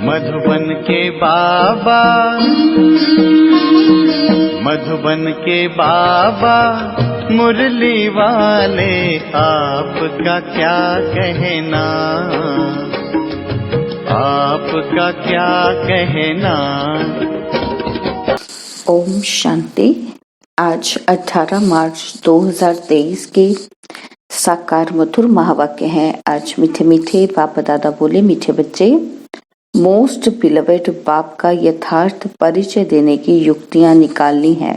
मधुबन के बाबा, मधुबन के बाबा मुरली वाले, आपका क्या कहना, आपका क्या कहना। ओम शांति। आज 18 मार्च 2023 के साकार मधुर महावाक्य हैं। आज मीठे मीठे बाप दादा बोले, मीठे बच्चे, मोस्ट बिलवेड बाप का यथार्थ परिचय देने की युक्तियां निकालनी है।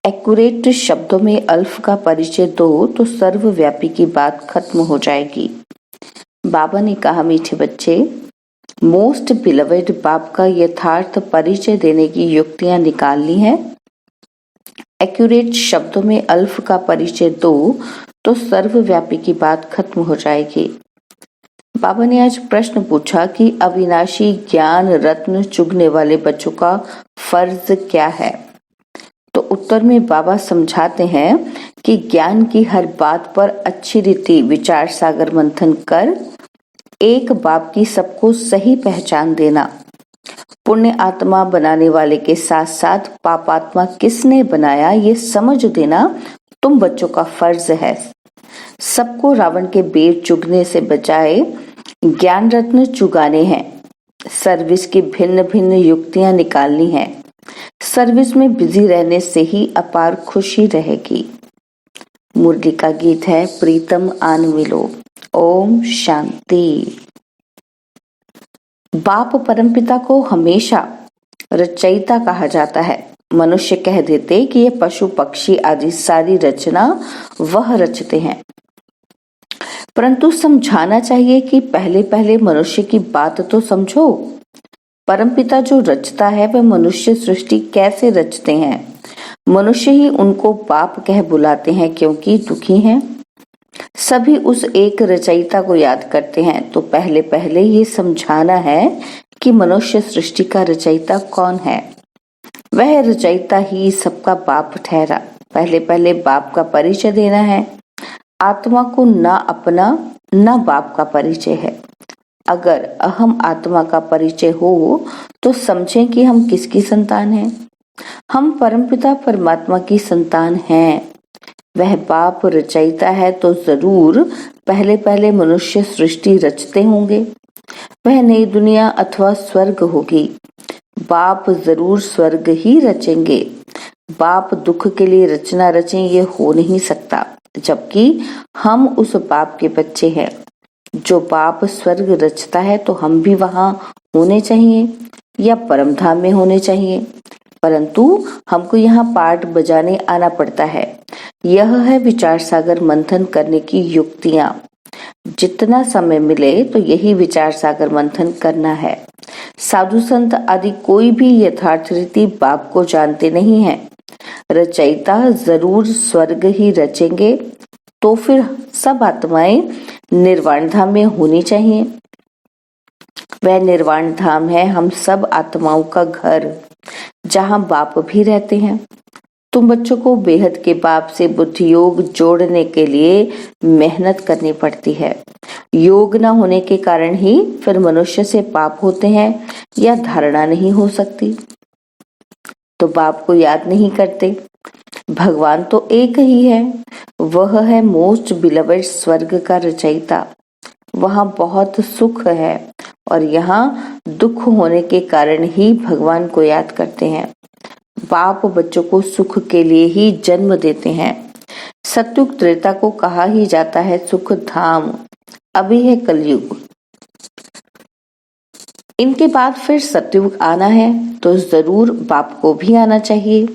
एक्यूरेट शब्दों में अल्फ का परिचय दो तो सर्वव्यापी की बात खत्म हो जाएगी। बाबा ने कहा, मीठे बच्चे, मोस्ट बिलवेड बाप का यथार्थ परिचय देने की युक्तियां निकालनी है। एक्यूरेट शब्दों में अल्फ का परिचय दो तो सर्वव्यापी की बात खत्म हो जाएगी। बाबा ने आज प्रश्न पूछा कि अविनाशी ज्ञान रत्न चुगने वाले बच्चों का फर्ज क्या है। तो उत्तर में बाबा समझाते हैं कि ज्ञान की हर बात पर अच्छी रीति विचार सागर मंथन कर एक बाप की सबको सही पहचान देना, पुण्य आत्मा बनाने वाले के साथ साथ पापात्मा किसने बनाया ये समझ देना तुम बच्चों का फर्ज है। सबको रावण के बेर चुगने से बचाए ज्ञान रत्न चुगाने हैं। सर्विस की भिन्न भिन्न युक्तियां निकालनी है। सर्विस में बिजी रहने से ही अपार खुशी रहेगी। मुरली का गीत है, प्रीतम आन मिलो। ओम शांति। बाप परमपिता को हमेशा रचयिता कहा जाता है। मनुष्य कह देते कि ये पशु पक्षी आदि सारी रचना वह रचते हैं, परंतु समझाना चाहिए कि पहले पहले मनुष्य की बात तो समझो। परमपिता जो रचता है वह मनुष्य सृष्टि कैसे रचते हैं। मनुष्य ही उनको बाप कह बुलाते हैं क्योंकि दुखी हैं। सभी उस एक रचयिता को याद करते हैं। तो पहले पहले ये समझाना है कि मनुष्य सृष्टि का रचयिता कौन है। वह रचयिता ही सबका बाप ठहरा। पहले पहले बाप का परिचय देना है। आत्मा को ना अपना ना बाप का परिचय है। अगर अहम आत्मा का परिचय हो तो समझें कि हम किसकी संतान हैं। हम परमपिता परमात्मा की संतान हैं। वह बाप रचयिता है तो जरूर पहले पहले मनुष्य सृष्टि रचते होंगे। वह नई दुनिया अथवा स्वर्ग होगी। बाप जरूर स्वर्ग ही रचेंगे। बाप दुख के लिए रचना रचें ये हो नहीं सकता, जबकि हम उस बाप के बच्चे हैं। जो बाप स्वर्ग रचता है तो हम भी वहां होने चाहिए या परमधाम में होने चाहिए, परंतु हमको यहाँ पाठ बजाने आना पड़ता है। यह है विचार सागर मंथन करने की युक्तियां। जितना समय मिले तो यही विचार सागर मंथन करना है। साधु संत आदि कोई भी यथार्थ रीति बाप को जानते नहीं है। रचयिता जरूर स्वर्ग ही रचेंगे तो फिर सब आत्माएं निर्वाण धाम में होनी चाहिए। वह निर्वाण धाम है हम सब आत्माओं का घर, जहां बाप भी रहते हैं। तुम बच्चों को बेहद के बाप से बुद्धि योग जोड़ने के लिए मेहनत करनी पड़ती है। योग न होने के कारण ही फिर मनुष्य से पाप होते हैं या धारणा नहीं हो सकती। तो बाप को याद नहीं करते। भगवान तो एक ही है। वह है मोस्ट बिलवेड स्वर्ग का रचयिता। वहां बहुत सुख है और यहाँ दुख होने के कारण ही भगवान को याद करते हैं। बाप बच्चों को सुख के लिए ही जन्म देते हैं। सतयुग त्रेता को कहा ही जाता है सुख धाम। अभी है कलयुग। इनके बाद फिर सतयुग आना है तो जरूर बाप को भी आना चाहिए।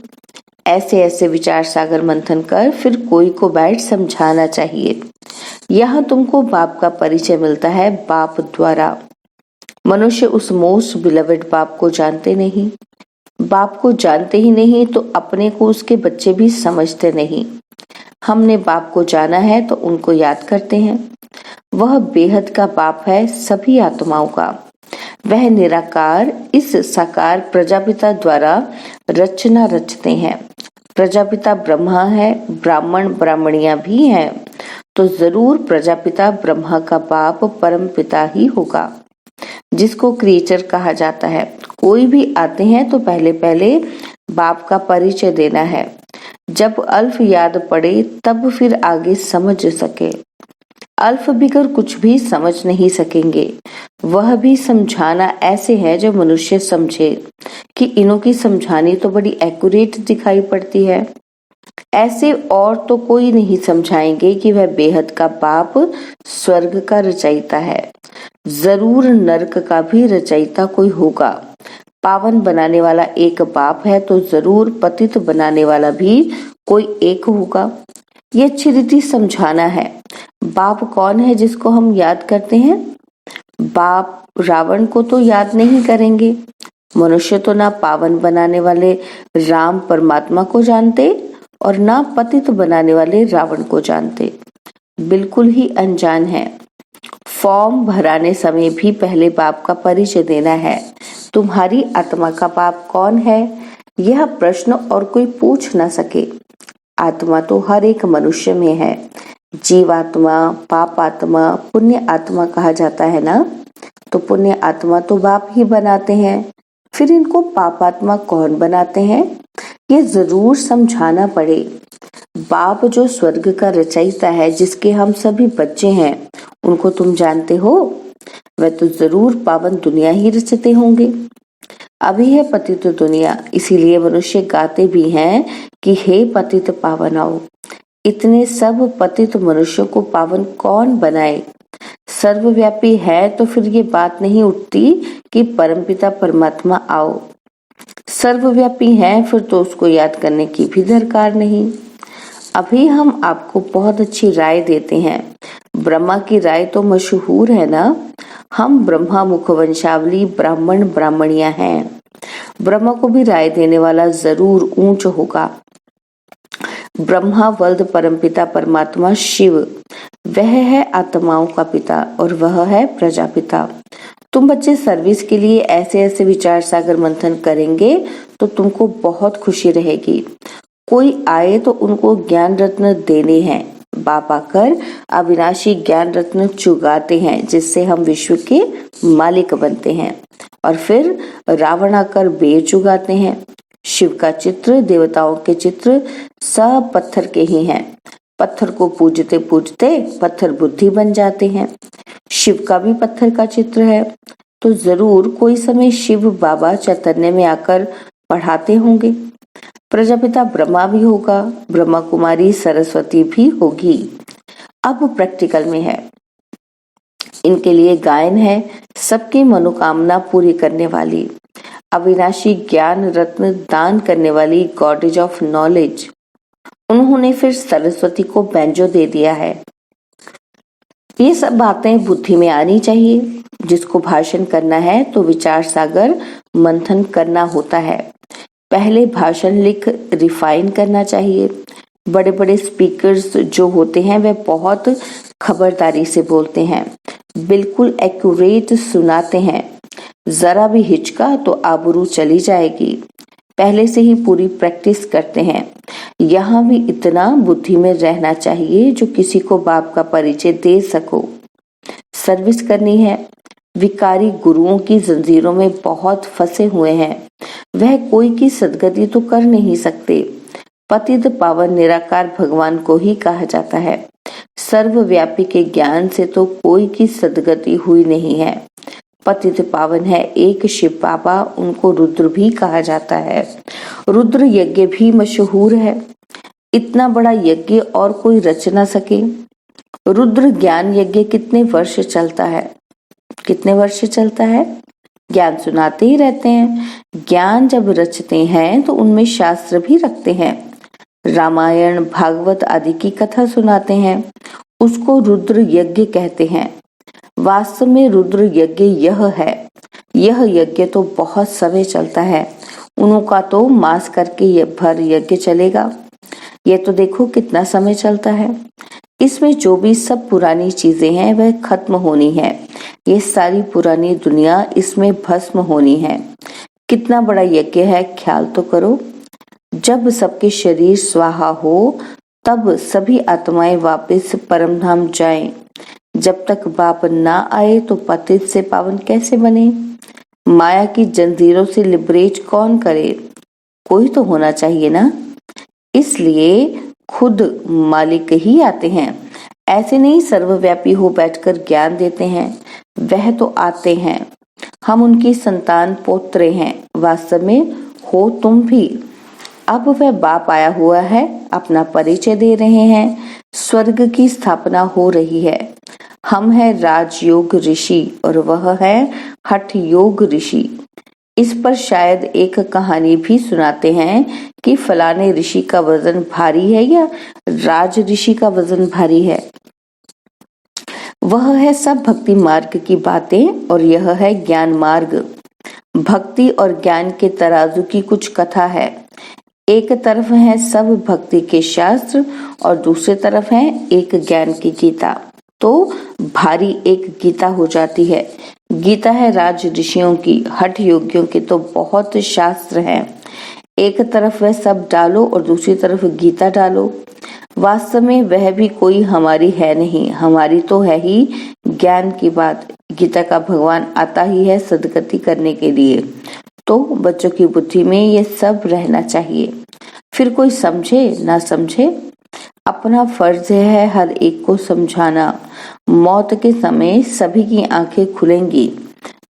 ऐसे ऐसे विचार सागर मंथन कर फिर कोई को बैठ समझाना चाहिए। यहाँ तुमको बाप का परिचय मिलता है बाप द्वारा। मनुष्य उस मोस्ट बिलवेड बाप को जानते नहीं। बाप को जानते ही नहीं तो अपने को उसके बच्चे भी समझते नहीं। हमने बाप को जाना है तो उनको याद करते हैं। वह बेहद का बाप है सभी आत्माओं का। वह निराकार इस साकार प्रजापिता द्वारा रचना रचते हैं। प्रजापिता ब्रह्मा है, ब्राह्मण ब्राह्मणियां भी हैं, तो जरूर प्रजापिता ब्रह्मा का बाप परम पिता ही होगा। जिसको क्रिएचर कहा जाता है। कोई भी आते हैं तो पहले पहले बाप का परिचय देना है। जब अल्फ याद पड़े तब फिर आगे समझ सके। अल्फ बिगर कुछ भी समझ नहीं सकेंगे। वह भी समझाना ऐसे है जो मनुष्य समझे कि इन्हों की समझानी तो बड़ी एक्यूरेट दिखाई पड़ती है। ऐसे और तो कोई नहीं समझाएंगे कि वह बेहद का बाप स्वर्ग का रचयिता है। जरूर नरक का भी रचयिता कोई होगा। पावन बनाने वाला एक बाप है तो जरूर पतित बनाने वाला भी कोई एक होगा। ये अच्छी रीति समझाना है। बाप कौन है जिसको हम याद करते हैं? बाप रावण को तो याद नहीं करेंगे। मनुष्य तो ना पावन बनाने वाले राम परमात्मा को जानते और ना पतित बनाने वाले रावण को जानते। बिल्कुल ही अनजान है। फॉर्म भराने समय भी पहले बाप का परिचय देना है। तुम्हारी आत्मा का बाप कौन है? यह प्रश्न और कोई पूछ ना सके। आत्मा तो हर एक मनुष्य में है। जीवात्मा, पाप आत्मा, पुण्य आत्मा कहा जाता है ना। तो पुण्य आत्मा तो बाप ही बनाते हैं। फिर इनको पाप आत्मा कौन बनाते हैं? ये जरूर समझाना पड़े। बाप जो स्वर्ग का रचयिता है, जिसके हम सभी बच्चे हैं, उनको तुम जानते हो? वह तो जरूर पावन दुनिया ही रचते होंगे। अभी है पतित दुनिया, इसीलिए मनुष्य गाते भी हैं कि हे पतित पावन आओ। इतने सब पतित मनुष्य को पावन कौन बनाए? सर्वव्यापी है तो फिर ये बात नहीं उठती कि परमपिता परमात्मा आओ। सर्वव्यापी है फिर तो उसको याद करने की भी दरकार नहीं। अभी हम आपको बहुत अच्छी राय देते हैं। ब्रह्मा की राय तो मशहूर है ना। हम ब्रह्मा मुखवंशावली ब्राह्मण ब्राह्मणियां हैं। ब्रह्मा को भी राय देने वाला जरूर ऊंच होगा। ब्रह्मा वल्द परमपिता परमात्मा शिव, वह है आत्माओं का पिता और वह है प्रजापिता। तुम बच्चे सर्विस के लिए ऐसे ऐसे विचार सागर मंथन करेंगे तो तुमको बहुत खुशी रहेगी। कोई आए तो उनको ज्ञान रत्न देने हैं। बाप आकर अविनाशी ज्ञान रत्न चुगाते हैं, जिससे हम विश्व के मालिक बनते हैं। और फिर रावण आकर बेर चुगाते हैं। शिव का चित्र, देवताओं के चित्र सब पत्थर के ही हैं। पत्थर को पूजते पूजते पत्थर बुद्धि बन जाते हैं। शिव का भी पत्थर का चित्र है, तो जरूर कोई समय शिव बाबा चैतन्य में आकर पढ़ाते होंगे। प्रजापिता ब्रह्मा भी होगा, ब्रह्मा कुमारी सरस्वती भी होगी। अब प्रैक्टिकल में है। इनके लिए गायन है, सबकी मनोकामना पूरी करने वाली, अविनाशी ज्ञान रत्न दान करने वाली गॉडेज ऑफ नॉलेज। उन्होंने फिर सरस्वती को बैंजो दे दिया है। ये सब बातें बुद्धि में आनी चाहिए। जिसको भाषण करना है तो विचार सागर मंथन करना होता है। पहले भाषण लिख रिफाइन करना चाहिए। बड़े बड़े स्पीकर्स जो होते हैं वह बहुत खबरदारी से बोलते हैं, बिल्कुल एक्यूरेट सुनाते हैं। जरा भी हिचका तो आबरू चली जाएगी। पहले से ही पूरी प्रैक्टिस करते हैं। यहाँ भी इतना बुद्धि में रहना चाहिए जो किसी को बाप का परिचय दे सको। सर्विस करनी है। विकारी गुरुओं की जंजीरों में बहुत फंसे हुए हैं। वह कोई की सदगति तो कर नहीं सकते। पतित पावन निराकार भगवान को ही कहा जाता है। सर्वव्यापी के ज्ञान से तो कोई की सदगति हुई नहीं है। पतित पावन है एक शिव बाबा, उनको रुद्र भी कहा जाता है। रुद्र यज्ञ भी मशहूर है। इतना बड़ा यज्ञ और कोई रच ना सके। रुद्र ज्ञान यज्ञ कितने वर्ष चलता है? कितने वर्ष चलता है? ज्ञान सुनाते ही रहते हैं। ज्ञान जब रचते हैं तो उनमें शास्त्र भी रखते हैं। रामायण भागवत आदि की कथा सुनाते हैं, उसको रुद्र यज्ञ कहते हैं। वास्तव में रुद्र यज्ञ यह है। यह यज्ञ तो बहुत समय चलता है। उनका तो मास करके ये भर यज्ञ चलेगा। ये तो देखो कितना समय चलता है। इसमें जो भी सब पुरानी चीजें हैं वह खत्म होनी है। ये सारी पुरानी दुनिया इसमें भस्म होनी है। कितना बड़ा यज्ञ है, ख्याल तो करो। जब सबके शरीर स्वाहा हो तब सभी आत्माएं वापस परमधाम जाएं। जब तक बाप ना आए तो पतित से पावन कैसे बने? माया की जंजीरों से लिबरेट कौन करे? कोई तो होना चाहिए ना। इसलिए खुद मालिक ही आते हैं। ऐसे नहीं सर्वव्यापी हो बैठकर ज्ञान देते हैं, वह तो आते हैं। हम उनकी संतान पोत्रे हैं, वास्तव में हो तुम भी। अब वह बाप आया हुआ है, अपना परिचय दे रहे हैं, स्वर्ग की स्थापना हो रही है। हम हैं राजयोग ऋषि और वह है हठ योग ऋषि। इस पर शायद एक कहानी भी सुनाते हैं कि फलाने ऋषि का वजन भारी है या राज ऋषि का वजन भारी है। वह है सब भक्ति मार्ग की बातें और यह है ज्ञान मार्ग। भक्ति और ज्ञान के तराजू की कुछ कथा है। एक तरफ है सब भक्ति के शास्त्र और दूसरी तरफ है एक ज्ञान की गीता, तो भारी एक गीता हो जाती है। गीता है राज ऋषियों की, हठ योगियों के तो बहुत शास्त्र हैं। एक तरफ वह सब डालो और दूसरी तरफ गीता डालो। वास्तव में वह भी कोई हमारी है नहीं, हमारी तो है ही ज्ञान की बात। गीता का भगवान आता ही है सदगति करने के लिए, तो बच्चों की बुद्धि में ये सब रहना चाहिए। फिर कोई समझे ना समझे, अपना फर्ज है हर एक को समझाना। मौत के समय सभी की आंखें खुलेंगी।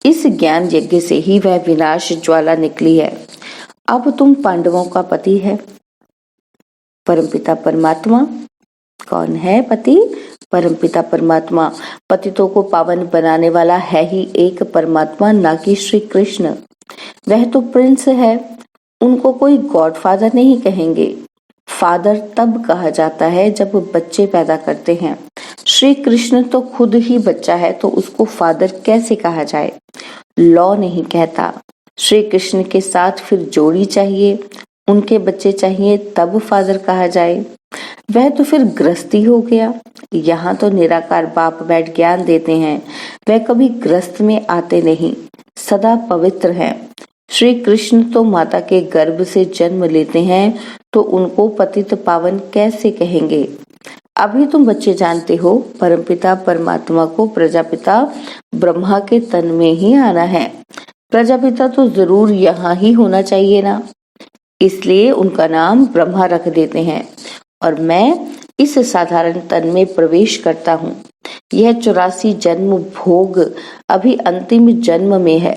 इस ज्ञान यज्ञ से ही वह विनाश ज्वाला निकली है। अब तुम पांडवों का पति है। परमपिता परमात्मा कौन है? पति परमपिता परमात्मा। पतितों को पावन बनाने वाला है ही एक परमात्मा, ना कि श्री कृष्ण। वह तो प्रिंस है, उनको कोई गॉडफादर नहीं कहेंगे। फादर तब कहा जाता है जब बच्चे पैदा करते हैं। श्री कृष्ण तो खुद ही बच्चा है, तो उसको फादर कैसे कहा जाए? लॉ नहीं कहता। श्री कृष्ण के साथ फिर जोड़ी चाहिए, उनके बच्चे चाहिए, तब फादर कहा जाए। वह तो फिर गृहस्थी हो गया। यहाँ तो निराकार बाप बैठ ज्ञान देते हैं, वह कभी गृहस्थ में आते नहीं, सदा पवित्र हैं। श्री कृष्ण तो माता के गर्भ से जन्म लेते हैं, तो उनको पतित पावन कैसे कहेंगे? अभी तुम बच्चे जानते हो परमपिता परमात्मा को प्रजापिता ब्रह्मा के तन में ही आना है। प्रजापिता तो जरूर यहाँ ही होना चाहिए ना, इसलिए उनका नाम ब्रह्मा रख देते हैं। और मैं इस साधारण तन में प्रवेश करता हूँ। यह 84 जन्म भोग अभी अंतिम जन्म में है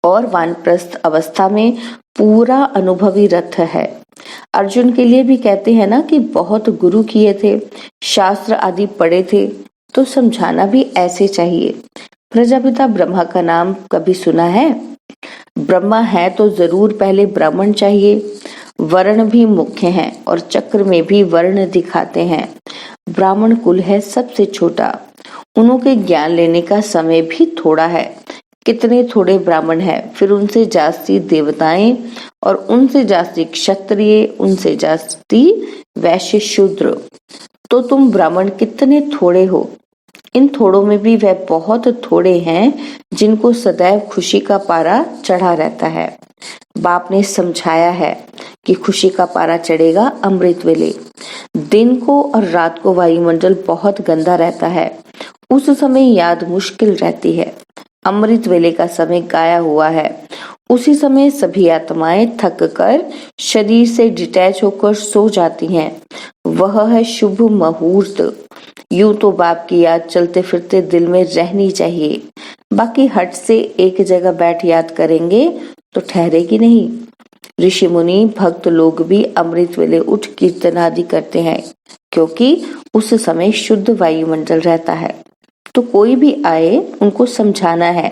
और वानप्रस्थ अवस्था में पूरा अनुभवी रथ है। अर्जुन के लिए भी कहते हैं ना कि बहुत गुरु किए थे, शास्त्र आदि पढ़े थे, तो समझाना भी ऐसे चाहिए। प्रजापिता ब्रह्मा का नाम कभी सुना है? ब्रह्मा है तो जरूर पहले ब्राह्मण चाहिए। वर्ण भी मुख्य हैं और चक्र में भी वर्ण दिखाते हैं। ब्राह्मण कुल है सबसे छोटा, उनके ज्ञान लेने का समय भी थोड़ा है। कितने थोड़े ब्राह्मण हैं, फिर उनसे जास्ती देवताएं और उनसे जास्ती क्षत्रिय, उनसे जास्ती वैश्य शूद्र। तो तुम ब्राह्मण कितने थोड़े हो। इन थोड़ों में भी वह बहुत थोड़े हैं जिनको सदैव खुशी का पारा चढ़ा रहता है। बाप ने समझाया है कि खुशी का पारा चढ़ेगा अमृत वेले। दिन को और रात को वायुमंडल बहुत गंदा रहता है, उस समय याद मुश्किल रहती है। अमृत वेले का समय गाया हुआ है, उसी समय सभी आत्माएं थक कर शरीर से डिटैच होकर सो जाती हैं। वह है शुभ मुहूर्त। यूं तो बाप की याद चलते फिरते दिल में रहनी चाहिए, बाकी हट से एक जगह बैठ याद करेंगे तो ठहरेगी नहीं। ऋषि मुनि भक्त लोग भी अमृत वेले उठ कीर्तन आदि करते हैं, क्योंकि उस समय शुद्ध वायुमंडल रहता है। तो कोई भी आए उनको समझाना है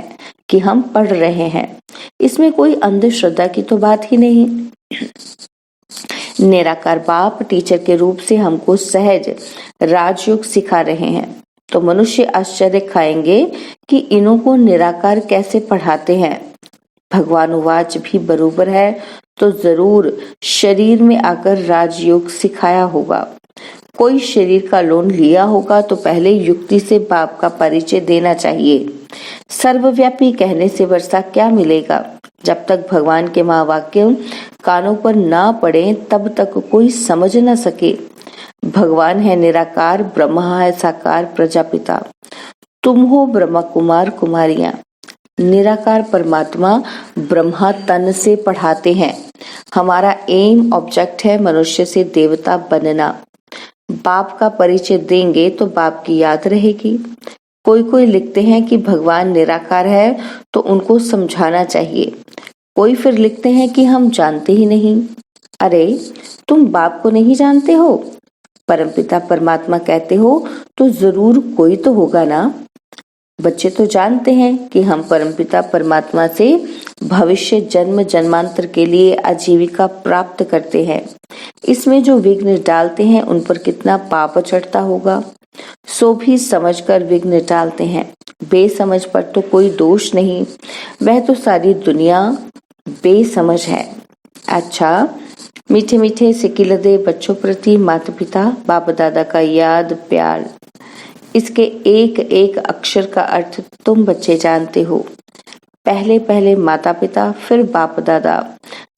कि हम पढ़ रहे हैं, इसमें कोई अंधश्रद्धा की तो बात ही नहीं। निराकार बाप टीचर के रूप से हमको सहज राजयोग सिखा रहे हैं, तो मनुष्य आश्चर्य खाएंगे कि इन्हों को निराकार कैसे पढ़ाते हैं। भगवान उवाच भी बरोबर है, तो जरूर शरीर में आकर राजयोग सिखाया होगा। कोई शरीर का लोन लिया होगा तो पहले युक्ति से बाप का परिचय देना चाहिए। सर्वव्यापी कहने से वर्षा क्या मिलेगा? जब तक भगवान के महावाक्य कानों पर ना पड़े तब तक कोई समझ न सके। भगवान है निराकार, ब्रह्मा है साकार प्रजापिता, तुम हो ब्रह्मा कुमार कुमारियां। निराकार परमात्मा ब्रह्मा तन से पढ़ाते हैं। हमारा एम ऑब्जेक्ट है मनुष्य से देवता बनना। बाप का परिचय देंगे तो बाप की याद रहेगी। कोई लिखते हैं कि भगवान निराकार है तो उनको समझाना चाहिए। कोई फिर लिखते हैं कि हम जानते ही नहीं। अरे तुम बाप को नहीं जानते हो? परमपिता परमात्मा कहते हो तो जरूर कोई तो होगा ना। बच्चे तो जानते हैं कि हम परमपिता परमात्मा से भविष्य जन्म जन्मांतर के लिए आजीविका प्राप्त करते हैं। इसमें जो विघ्न डालते हैं उन पर कितना पाप चढ़ता होगा, सो भी समझकर विघ्न डालते हैं। बेसमझ पर तो कोई दोष नहीं, वह तो सारी दुनिया बेसमझ है। अच्छा, मीठे मीठे सिकिलदे बच्चों प्रति माता पिता बाप दादा का याद प्यार, इसके एक एक अक्षर का अर्थ तुम बच्चे जानते हो। पहले पहले माता पिता, फिर बाप दादा।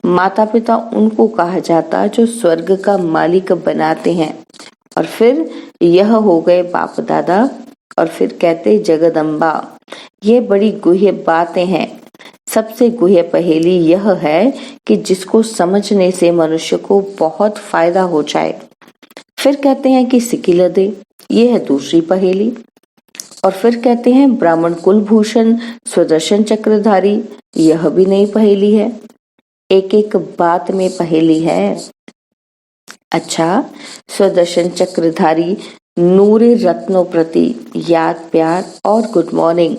माता पिता उनको कहा जाता जो स्वर्ग का मालिक बनाते हैं, और फिर यह हो गए बाप दादा, और फिर कहते जगदम्बा। ये बड़ी गुह्य बातें हैं। सबसे गुह्य पहेली यह है कि जिसको समझने से मनुष्य को बहुत फायदा हो जाए। फिर कहते हैं कि सिकिलदे, ये है दूसरी पहेली। और फिर कहते हैं ब्राह्मण कुलभूषण स्वदर्शन चक्रधारी, यह भी नई पहेली है। एक एक बात में पहेली है। अच्छा, स्वदर्शन चक्रधारी नूरे रत्नों प्रति याद प्यार और गुड मॉर्निंग।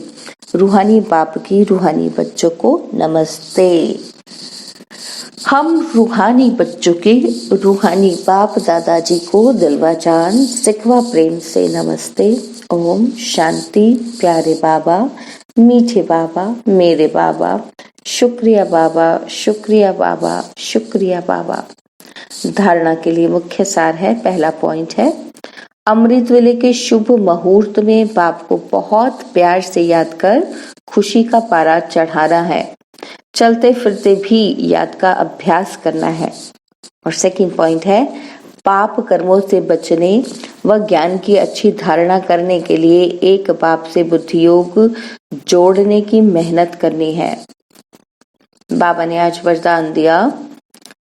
रूहानी बाप की रूहानी बच्चों को नमस्ते। हम रूहानी बच्चों के रूहानी बाप दादाजी को दिलवा जान सिखवा प्रेम से नमस्ते। ओम शांति। प्यारे बाबा, मीठे बाबा, मेरे बाबा, शुक्रिया बाबा, शुक्रिया बाबा, शुक्रिया बाबा। धारणा के लिए मुख्य सार है, पहला पॉइंट है, अमृत वेले के शुभ मुहूर्त में बाप को बहुत प्यार से याद कर खुशी का पारा चढ़ाना है। चलते फिरते भी याद का अभ्यास करना है। और सेकंड पॉइंट है, पाप कर्मों से बचने व ज्ञान की अच्छी धारणा करने के लिए एक बाप से बुद्धि योग जोड़ने की मेहनत करनी है। बाबा ने आज वरदान दिया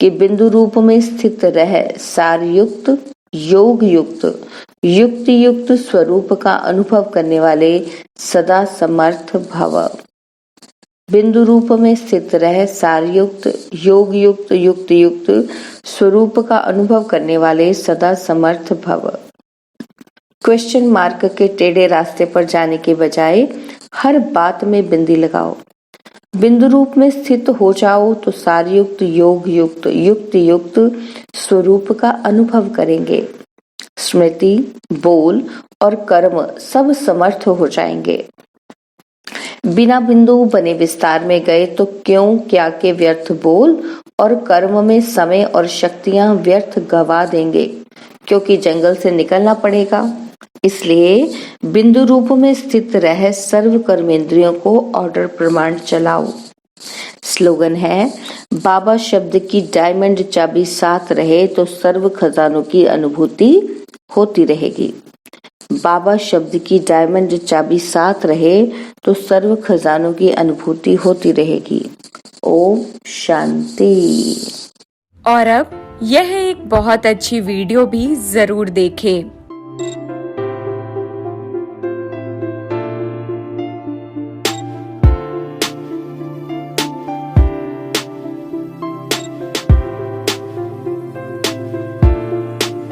कि बिंदु रूप में स्थित रह सार युक्त योग युक्त युक्ति युक्त स्वरूप का अनुभव करने वाले सदा समर्थ भव। बिंदु रूप में स्थित रह सार युक्त योग युक्त युक्ति युक्त स्वरूप का अनुभव करने वाले सदा समर्थ भव। क्वेश्चन मार्क के टेढ़े रास्ते पर जाने के बजाय हर बात में बिंदी लगाओ। बिंदु रूप में स्थित हो जाओ तो सारयुक्त योग युक्त युक्ति युक्त स्वरूप का अनुभव करेंगे। स्मृति, बोल और कर्म सब समर्थ हो जाएंगे। बिना बिंदु बने विस्तार में गए तो क्यों क्या के व्यर्थ बोल और कर्म में समय और शक्तियां व्यर्थ गवा देंगे, क्योंकि जंगल से निकलना पड़ेगा। इसलिए बिंदु रूप में स्थित रह सर्व कर्मेंद्रियों को ऑर्डर प्रमाण चलाओ। स्लोगन है, बाबा शब्द की डायमंड चाबी साथ रहे तो सर्व खजानों की अनुभूति होती रहेगी। बाबा शब्द की डायमंड चाबी साथ रहे तो सर्व खजानों की अनुभूति होती रहेगी। ओम शांति। और अब यह एक बहुत अच्छी वीडियो भी जरूर देखें।